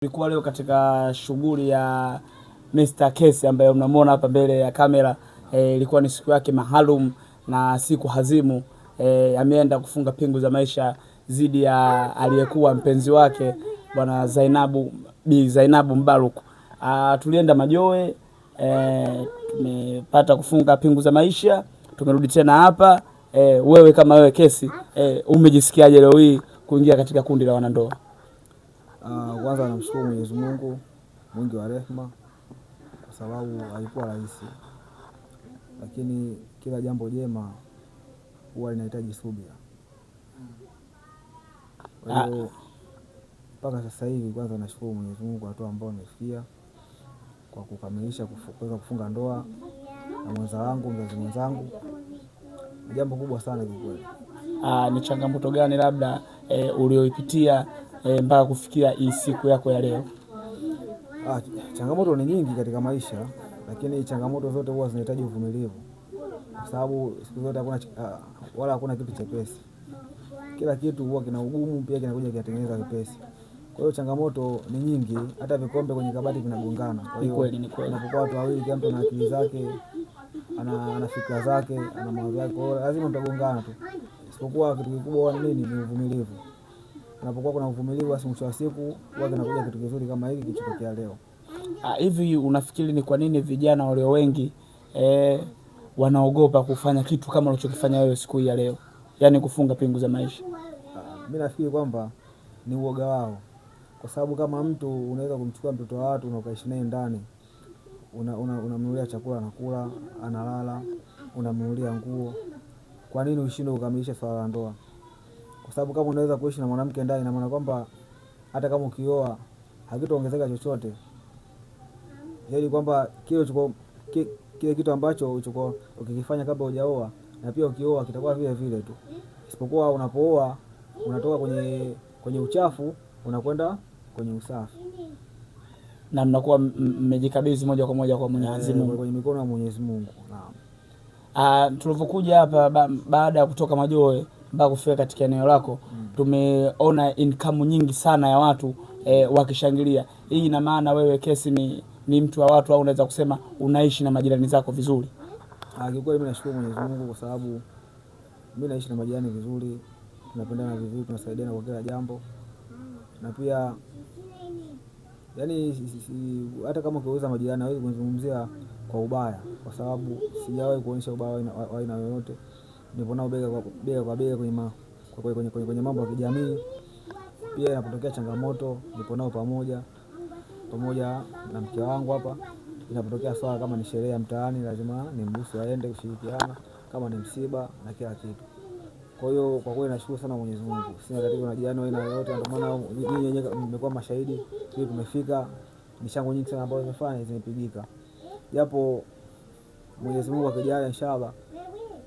Tulikuwa leo katika shughuli ya Mr. Kesi ambaye mnamuona hapa mbele ya kamera. Ilikuwa ni siku yake maalum na siku hazimu. Ameenda kufunga pingu za maisha zidi ya aliyekuwa mpenzi wake bwana Zainabu Mbaruku. Tulienda Majoe, tumepata kufunga pingu za maisha, tumerudi tena hapa. Wewe kama wewe Kesi, umejisikiaje leo hii kuingia katika kundi la wanandoa? Kwanza namshukuru Mwenyezi Mungu mwingi wa rehema, kwa sababu haikuwa rahisi, lakini kila jambo jema huwa linahitaji subira. Kwa hiyo mpaka sasa hivi kwanza nashukuru Mwenyezi Mungu hatua ambayo nimefikia kwa kukamilisha kuweza kufunga ndoa na mwenza wangu, mzazi mwenzangu. Ni jambo kubwa sana kwa kweli. Ni changamoto gani labda ulioipitia mpaka kufikia hii siku yako ya leo? Changamoto ni nyingi katika maisha, lakini changamoto zote huwa zinahitaji uvumilivu, kwa sababu siku zote hakuna kitu chepesi. Kila kitu huwa kina ugumu, pia kinakuja kinatengeneza wepesi. Kwa hiyo changamoto ni nyingi, hata vikombe kwenye kabati vinagongana. Kwa hiyo unapokuwa watu wawili, kila mtu ana akili zake, ana fikra zake, ana mawazo yake, kwa hiyo lazima mtagongana tu. Isipokuwa kitu kikubwa ni nini? Ni uvumilivu. Unapokuwa kuna uvumilivu, basi mwisho wa siku huwa kinakuja kitu kizuri kama hiki kilichotokea leo. Hivi unafikiri ni kwa nini vijana walio wengi wanaogopa kufanya kitu kama ulichokifanya wewe siku hii ya leo, yaani kufunga pingu za maisha? Mimi nafikiri kwamba ni uoga wao, kwa sababu kama mtu unaweza kumchukua mtoto wa watu na ukaishi naye ndani, unamnunulia chakula anakula, analala, unamnunulia nguo, kwa nini ushindwe kukamilisha swala la ndoa? Kwa sababu kama unaweza kuishi na mwanamke ndani, na maana kwamba hata kama ukioa hakitaongezeka chochote, yaani kwamba kile kitu ambacho ulichokuwa ukikifanya kabla hujaoa, na pia ukioa kitakuwa vile vile tu, isipokuwa unapooa unatoka kwenye uchafu unakwenda kwenye usafi, na mnakuwa mmejikabidhi moja kwa moja kwa Mwenyezi Mungu, kwenye mikono ya Mwenyezi Mungu. Tulipokuja hapa baada ya kutoka Majoe mpaka kufika katika eneo lako, tumeona income nyingi sana ya watu wakishangilia. Hii ina maana wewe Kesi ni mtu wa watu, au unaweza kusema unaishi na majirani zako vizuri? Kwa kweli mimi nashukuru Mwenyezi Mungu, kwa sababu mimi naishi na majirani vizuri, tunapendana vizuri, tunasaidiana kwa kila jambo. Na pia yani hata kama ukiuza majirani hawezi kuzungumzia kwa ubaya, kwa sababu sijawahi kuonyesha ubaya wa aina yoyote. Nipo nao bega kwa bega kwenye mambo ya kijamii. Pia inapotokea changamoto nipo nao pamoja na mke wangu hapa. Inapotokea swala kama ni sherehe ya mtaani, lazima nimruhusu aende kushirikiana, kama ni msiba na kila kitu. Kwa hiyo kwa kweli nashukuru sana Mwenyezi Mungu. Sina tatizo na jirani aina yoyote, ndio maana nyinyi wenyewe mmekuwa mashahidi. Hii tumefika, ni shango nyingi sana ambazo zimefanya zimepigika. Japo Mwenyezi Mungu akijalia, inshallah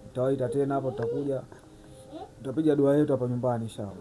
tutawaita tena hapo, tutakuja tutapiga dua yetu hapa nyumbani inshallah.